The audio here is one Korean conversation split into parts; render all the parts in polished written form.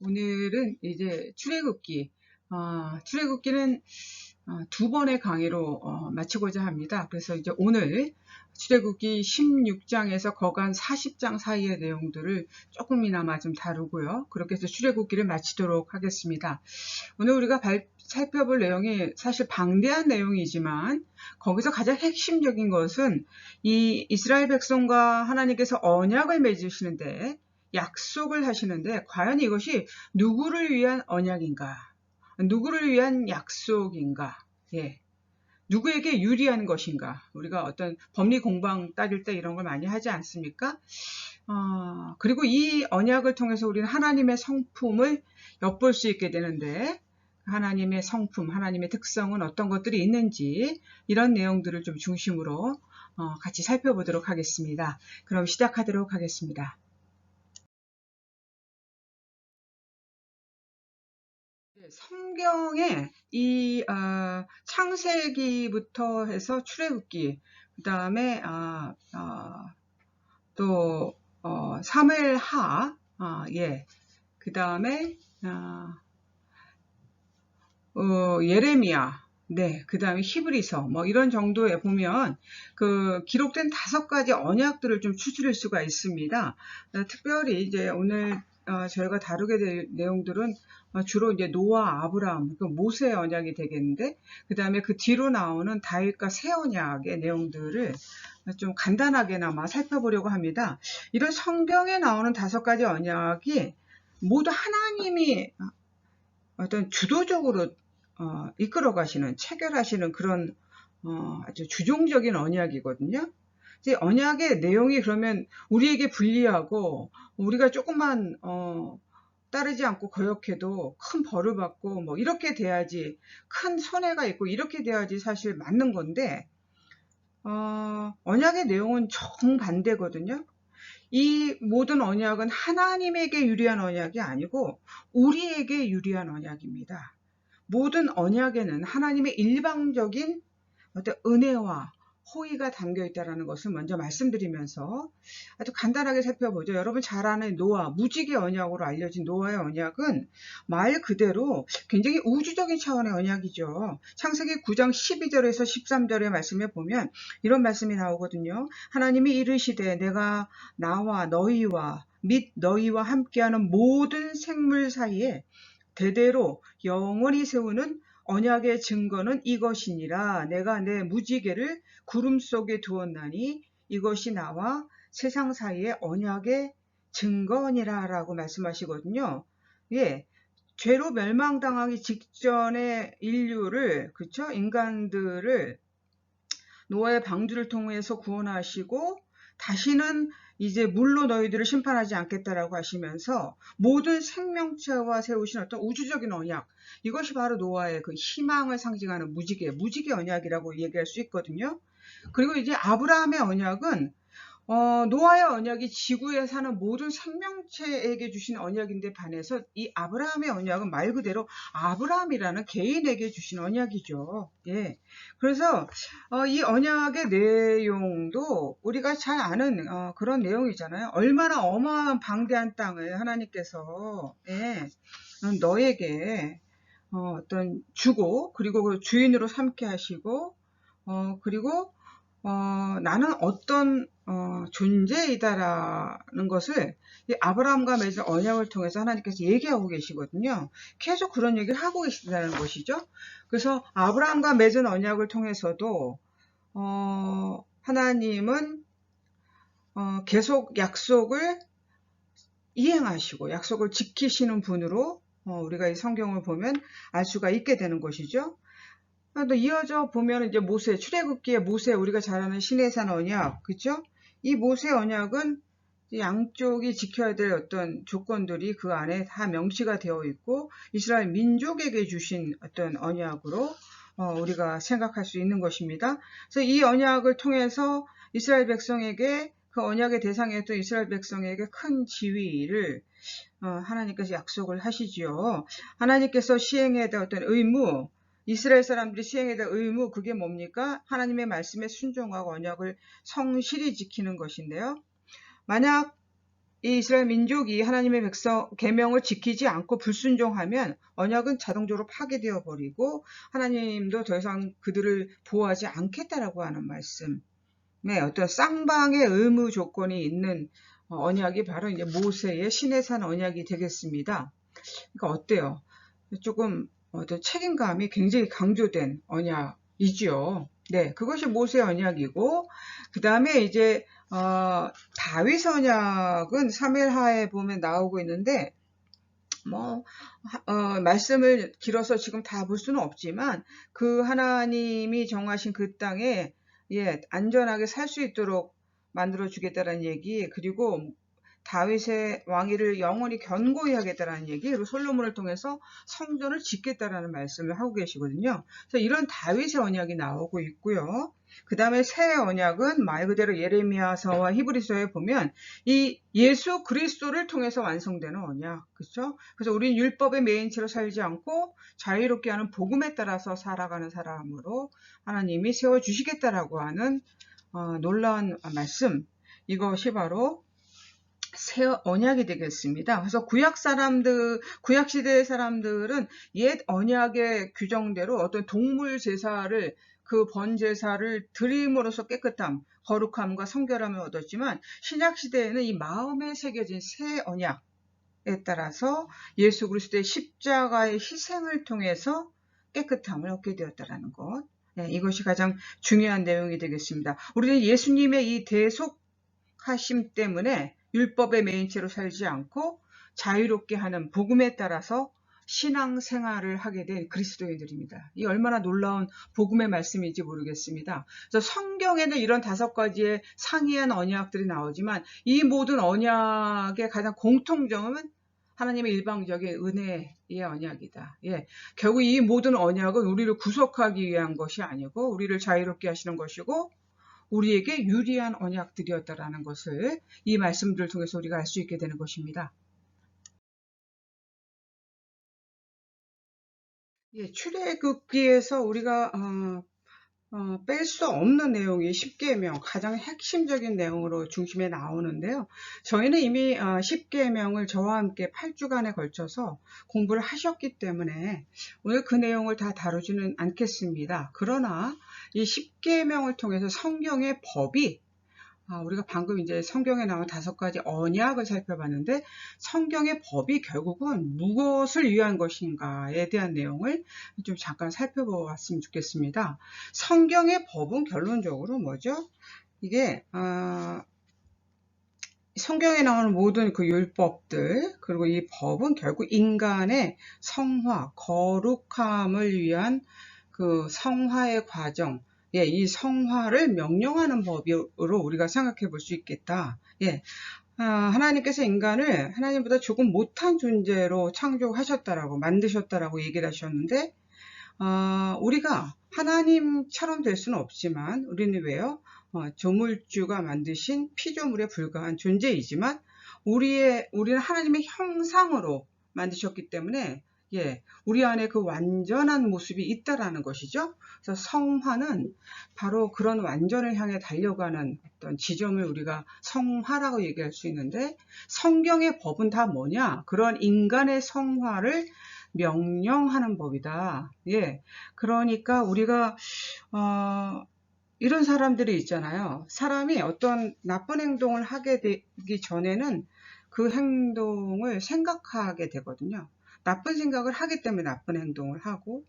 오늘은 이제 출애굽기, 출애굽기는 두 번의 강의로 마치고자 합니다. 그래서 이제 오늘 출애굽기 16장에서 거간 40장 사이의 내용들을 조금이나마 좀 다루고요. 그렇게 해서 출애굽기를 마치도록 하겠습니다. 오늘 우리가 살펴볼 내용이 사실 방대한 내용이지만 거기서 가장 핵심적인 것은 이 이스라엘 백성과 하나님께서 언약을 맺으시는데 약속을 하시는데 과연 이것이 누구를 위한 언약인가? 누구를 위한 약속인가? 예. 누구에게 유리한 것인가? 우리가 어떤 법리 공방 따질 때 이런 걸 많이 하지 않습니까? 그리고 이 언약을 통해서 우리는 하나님의 성품을 엿볼 수 있게 되는데 하나님의 성품, 하나님의 특성은 어떤 것들이 있는지 이런 내용들을 좀 중심으로 같이 살펴보도록 하겠습니다. 그럼 시작하도록 하겠습니다. 성경에 이 창세기부터 해서 출애굽기, 그 다음에 또 사무엘하, 예, 그 다음에 예레미야, 네, 그 다음에 히브리서, 뭐 이런 정도에 보면 그 기록된 5가지 언약들을 좀 추출할 수가 있습니다. 특별히 이제 오늘 저희가 다루게 될 내용들은 주로 이제 노아, 아브라함, 모세의 언약이 되겠는데, 그 다음에 그 뒤로 나오는 다윗과 새 언약의 내용들을 좀 간단하게나마 살펴보려고 합니다. 이런 성경에 나오는 5가지 언약이 모두 하나님이 어떤 주도적으로 이끌어 가시는, 체결하시는 그런 아주 주종적인 언약이거든요. 이제 언약의 내용이 그러면 우리에게 불리하고 우리가 조금만 따르지 않고 거역해도 큰 벌을 받고 뭐 이렇게 돼야지, 큰 손해가 있고 이렇게 돼야지 사실 맞는 건데 언약의 내용은 정반대거든요. 이 모든 언약은 하나님에게 유리한 언약이 아니고 우리에게 유리한 언약입니다. 모든 언약에는 하나님의 일방적인 어떤 은혜와 호의가 담겨 있다는 것을 먼저 말씀드리면서 아주 간단하게 살펴보죠. 여러분 잘 아는 노아, 무지개 언약으로 알려진 노아의 언약은 말 그대로 굉장히 우주적인 차원의 언약이죠. 창세기 9장 12절에서 13절의 말씀에 보면 이런 말씀이 나오거든요. 하나님이 이르시되 내가 나와 너희와 및 너희와 함께하는 모든 생물 사이에 대대로 영원히 세우는 언약의 증거는 이것이니라. 내가 내 무지개를 구름 속에 두었나니 이것이 나와 세상 사이의 언약의 증거니라 라고 말씀하시거든요. 예, 죄로 멸망당하기 직전의 인류를, 그쵸? 인간들을 노아의 방주를 통해서 구원하시고 다시는 이제 물로 너희들을 심판하지 않겠다라고 하시면서 모든 생명체와 세우신 어떤 우주적인 언약, 이것이 바로 노아의 그 희망을 상징하는 무지개 언약이라고 얘기할 수 있거든요. 그리고 이제 아브라함의 언약은 노아의 언약이 지구에 사는 모든 생명체에게 주신 언약인데 반해서 이 아브라함의 언약은 말 그대로 아브라함이라는 개인에게 주신 언약이죠. 예. 그래서 이 언약의 내용도 우리가 잘 아는 그런 내용이잖아요. 얼마나 어마어마한 방대한 땅을 하나님께서 너에게 어떤 주고, 그리고 그 주인으로 삼게 하시고, 그리고 나는 어떤 존재이다라는 것을 이 아브라함과 맺은 언약을 통해서 하나님께서 얘기하고 계시거든요. 계속 그런 얘기를 하고 계신다는 것이죠. 그래서 아브라함과 맺은 언약을 통해서도 하나님은 계속 약속을 이행하시고 약속을 지키시는 분으로 우리가 이 성경을 보면 알 수가 있게 되는 것이죠. 또 이어져 보면 이제 모세, 출애굽기의 모세, 우리가 잘 아는 시내산 언약, 그죠? 이 모세 언약은 양쪽이 지켜야 될 어떤 조건들이 그 안에 다 명시가 되어 있고 이스라엘 민족에게 주신 어떤 언약으로 우리가 생각할 수 있는 것입니다. 그래서 이 언약을 통해서 이스라엘 백성에게, 그 언약의 대상이었던 이스라엘 백성에게 큰 지위를 하나님께서 약속을 하시지요. 하나님께서 시행해야 될 어떤 의무, 이스라엘 사람들이 시행해야 될 의무, 그게 뭡니까? 하나님의 말씀에 순종하고 언약을 성실히 지키는 것인데요. 만약 이 이스라엘 민족이 하나님의 백성 계명을 지키지 않고 불순종하면 언약은 자동적으로 파괴되어 버리고 하나님도 더 이상 그들을 보호하지 않겠다라고 하는 말씀. 네, 어떤 쌍방의 의무 조건이 있는 언약이 바로 이제 모세의 시내산 언약이 되겠습니다. 그러니까 어때요? 조금 어떤 책임감이 굉장히 강조된 언약이죠. 네, 그것이 모세 언약이고, 그 다음에 이제 다윗 언약은 사무엘하에 보면 나오고 있는데, 뭐 말씀을 길어서 지금 다 볼 수는 없지만 그 하나님이 정하신 그 땅에 안전하게 살 수 있도록 만들어 주겠다라는 얘기, 그리고 다윗의 왕위를 영원히 견고히 하겠다라는 얘기, 그리고 솔로몬을 통해서 성전을 짓겠다라는 말씀을 하고 계시거든요. 그래서 이런 다윗의 언약이 나오고 있고요. 그 다음에 새 언약은 말 그대로 예레미야서와 히브리서에 보면 이 예수 그리스도를 통해서 완성되는 언약, 그렇죠? 그래서 우리는 율법의 매인체로 살지 않고 자유롭게 하는 복음에 따라서 살아가는 사람으로 하나님이 세워주시겠다라고 하는 놀라운 말씀, 이것이 바로 새 언약이 되겠습니다. 그래서 구약 시대의 사람들은 옛 언약의 규정대로 어떤 동물 제사를, 그 번제사를 드림으로써 깨끗함, 거룩함과 성결함을 얻었지만 신약 시대에는 이 마음에 새겨진 새 언약에 따라서 예수 그리스도의 십자가의 희생을 통해서 깨끗함을 얻게 되었다라는 것. 네, 이것이 가장 중요한 내용이 되겠습니다. 우리는 예수님의 이 대속하심 때문에 율법의 매인체로 살지 않고 자유롭게 하는 복음에 따라서 신앙생활을 하게 된 그리스도인들입니다. 이 얼마나 놀라운 복음의 말씀인지 모르겠습니다. 그래서 성경에는 이런 5가지의 상이한 언약들이 나오지만 이 모든 언약의 가장 공통점은 하나님의 일방적인 은혜의 언약이다. 결국 이 모든 언약은 우리를 구속하기 위한 것이 아니고 우리를 자유롭게 하시는 것이고 우리에게 유리한 언약들이었다라는 것을 이 말씀들을 통해서 우리가 알 수 있게 되는 것입니다. 출애굽기에서 우리가 뺄 수 없는 내용이 십계명, 가장 핵심적인 내용으로 중심에 나오는데요. 저희는 이미 십계명을 저와 함께 8주간에 걸쳐서 공부를 하셨기 때문에 오늘 그 내용을 다 다루지는 않겠습니다. 그러나 이 십계명을 통해서 성경의 법이, 우리가 방금 이제 성경에 나온 5가지 언약을 살펴봤는데 성경의 법이 결국은 무엇을 위한 것인가에 대한 내용을 좀 잠깐 살펴보았으면 좋겠습니다. 성경의 법은 결론적으로 뭐죠? 이게 성경에 나오는 모든 그 율법들, 그리고 이 법은 결국 인간의 성화, 거룩함을 위한 그 성화의 과정, 이 성화를 명령하는 법으로 우리가 생각해 볼 수 있겠다. 하나님께서 인간을 하나님보다 조금 못한 존재로 창조하셨다라고, 만드셨다라고 얘기를 하셨는데, 우리가 하나님처럼 될 수는 없지만, 우리는 왜요? 조물주가 만드신 피조물에 불과한 존재이지만, 우리는 하나님의 형상으로 만드셨기 때문에, 우리 안에 그 완전한 모습이 있다라는 것이죠. 그래서 성화는 바로 그런 완전을 향해 달려가는 어떤 지점을 우리가 성화라고 얘기할 수 있는데, 성경의 법은 다 뭐냐? 그런 인간의 성화를 명령하는 법이다. 그러니까 우리가 이런 사람들이 있잖아요. 사람이 어떤 나쁜 행동을 하게 되기 전에는 그 행동을 생각하게 되거든요. 나쁜 생각을 하기 때문에 나쁜 행동을 하고,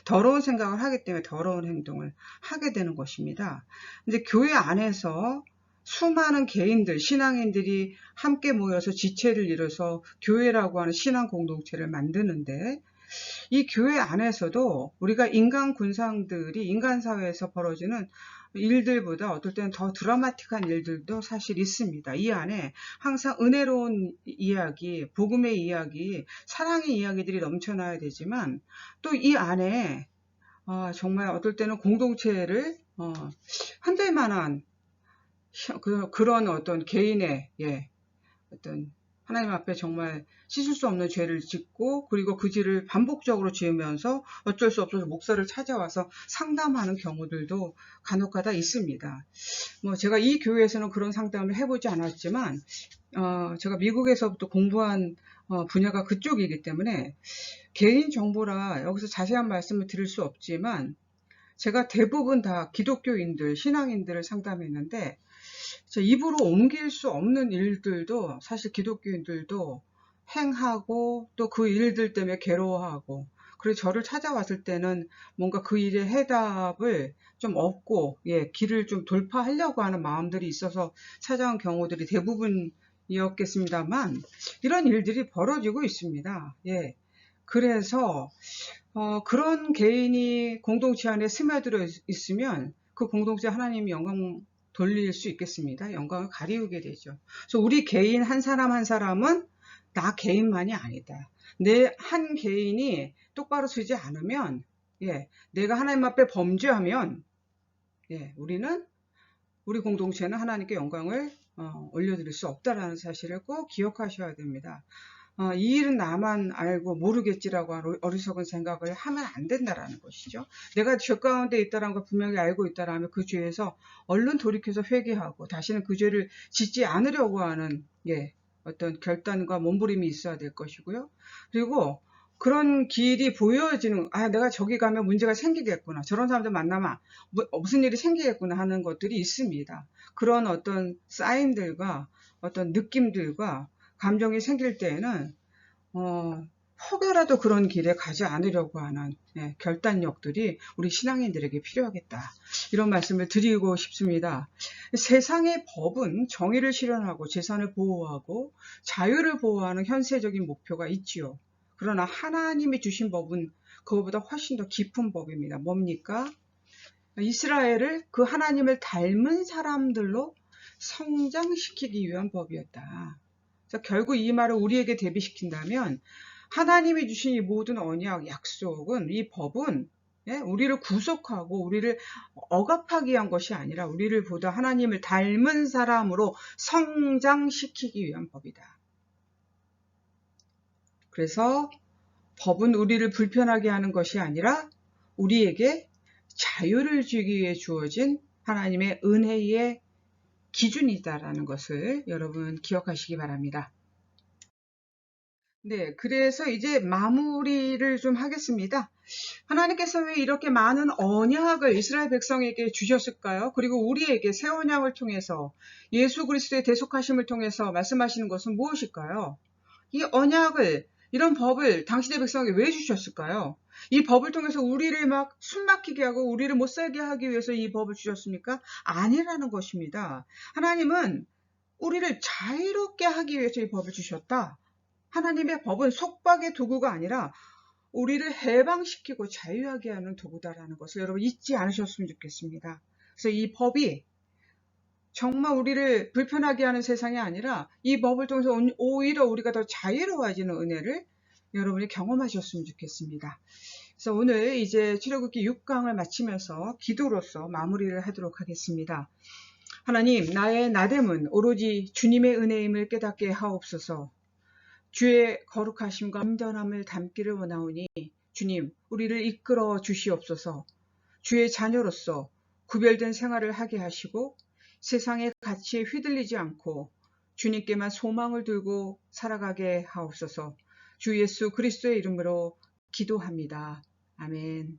더러운 생각을 하기 때문에 더러운 행동을 하게 되는 것입니다. 근데 교회 안에서 수많은 개인들, 신앙인들이 함께 모여서 지체를 이뤄서 교회라고 하는 신앙 공동체를 만드는데, 이 교회 안에서도 우리가 인간 군상들이 인간 사회에서 벌어지는 일들보다 어떨 때는 더 드라마틱한 일들도 사실 있습니다. 이 안에 항상 은혜로운 이야기, 복음의 이야기, 사랑의 이야기들이 넘쳐나야 되지만 또 이 안에 정말 어떨 때는 공동체를 흔들 만한 그런 어떤 개인의 어떤 하나님 앞에 정말 씻을 수 없는 죄를 짓고 그리고 그 죄를 반복적으로 지으면서 어쩔 수 없어서 목사를 찾아와서 상담하는 경우들도 간혹가다 있습니다. 뭐 제가 이 교회에서는 그런 상담을 해보지 않았지만 제가 미국에서부터 공부한 분야가 그쪽이기 때문에 개인 정보라 여기서 자세한 말씀을 드릴 수 없지만 제가 대부분 다 기독교인들, 신앙인들을 상담했는데 입으로 옮길 수 없는 일들도 사실 기독교인들도 행하고 또 그 일들 때문에 괴로워하고 그래서 저를 찾아왔을 때는 뭔가 그 일의 해답을 좀 얻고 길을 좀 돌파하려고 하는 마음들이 있어서 찾아온 경우들이 대부분이었겠습니다만 이런 일들이 벌어지고 있습니다. 그래서 그런 개인이 공동체 안에 스며들어 있으면 그 공동체 하나님이 영광 돌릴 수 있겠습니다. 영광을 가리우게 되죠. 그래서 우리 개인 한 사람 한 사람은 나 개인만이 아니다. 내 한 개인이 똑바로 서지 않으면 내가 하나님 앞에 범죄하면 우리 공동체는 하나님께 영광을 올려드릴 수 없다라는 사실을 꼭 기억하셔야 됩니다. 이 일은 나만 알고 모르겠지라고 하는 어리석은 생각을 하면 안 된다라는 것이죠. 내가 죄 가운데 있다는 걸 분명히 알고 있다라면 그 죄에서 얼른 돌이켜서 회개하고 다시는 그 죄를 짓지 않으려고 하는 어떤 결단과 몸부림이 있어야 될 것이고요. 그리고 그런 길이 보여지는 내가 저기 가면 문제가 생기겠구나. 저런 사람들 만나면 무슨 일이 생기겠구나 하는 것들이 있습니다. 그런 어떤 사인들과 어떤 느낌들과 감정이 생길 때에는 혹여라도 그런 길에 가지 않으려고 하는 결단력들이 우리 신앙인들에게 필요하겠다. 이런 말씀을 드리고 싶습니다. 세상의 법은 정의를 실현하고 재산을 보호하고 자유를 보호하는 현세적인 목표가 있지요. 그러나 하나님이 주신 법은 그것보다 훨씬 더 깊은 법입니다. 뭡니까? 이스라엘을 그 하나님을 닮은 사람들로 성장시키기 위한 법이었다. 그래서 결국 이 말을 우리에게 대비시킨다면 하나님이 주신 이 모든 언약, 약속은 이 법은 우리를 구속하고 우리를 억압하기 위한 것이 아니라 우리를 보다 하나님을 닮은 사람으로 성장시키기 위한 법이다. 그래서 법은 우리를 불편하게 하는 것이 아니라 우리에게 자유를 주기 위해 주어진 하나님의 은혜의 기준이다라는 것을 여러분 기억하시기 바랍니다. 그래서 이제 마무리를 좀 하겠습니다. 하나님께서 왜 이렇게 많은 언약을 이스라엘 백성에게 주셨을까요? 그리고 우리에게 새 언약을 통해서 예수 그리스도의 대속하심을 통해서 말씀하시는 것은 무엇일까요? 이 언약을, 이런 법을 당신의 백성에게 왜 주셨을까요? 이 법을 통해서 우리를 막 숨막히게 하고 우리를 못 살게 하기 위해서 이 법을 주셨습니까? 아니라는 것입니다. 하나님은 우리를 자유롭게 하기 위해서 이 법을 주셨다. 하나님의 법은 속박의 도구가 아니라 우리를 해방시키고 자유하게 하는 도구다라는 것을 여러분 잊지 않으셨으면 좋겠습니다. 그래서 이 법이 정말 우리를 불편하게 하는 세상이 아니라 이 법을 통해서 오히려 우리가 더 자유로워지는 은혜를 여러분이 경험하셨으면 좋겠습니다. 그래서 오늘 이제 출애굽기 6강을 마치면서 기도로서 마무리를 하도록 하겠습니다. 하나님, 나의 나됨은 오로지 주님의 은혜임을 깨닫게 하옵소서. 주의 거룩하심과 온전함을 담기를 원하오니 주님, 우리를 이끌어 주시옵소서. 주의 자녀로서 구별된 생활을 하게 하시고 세상의 가치에 휘둘리지 않고 주님께만 소망을 두고 살아가게 하옵소서. 주 예수 그리스도의 이름으로 기도합니다. 아멘.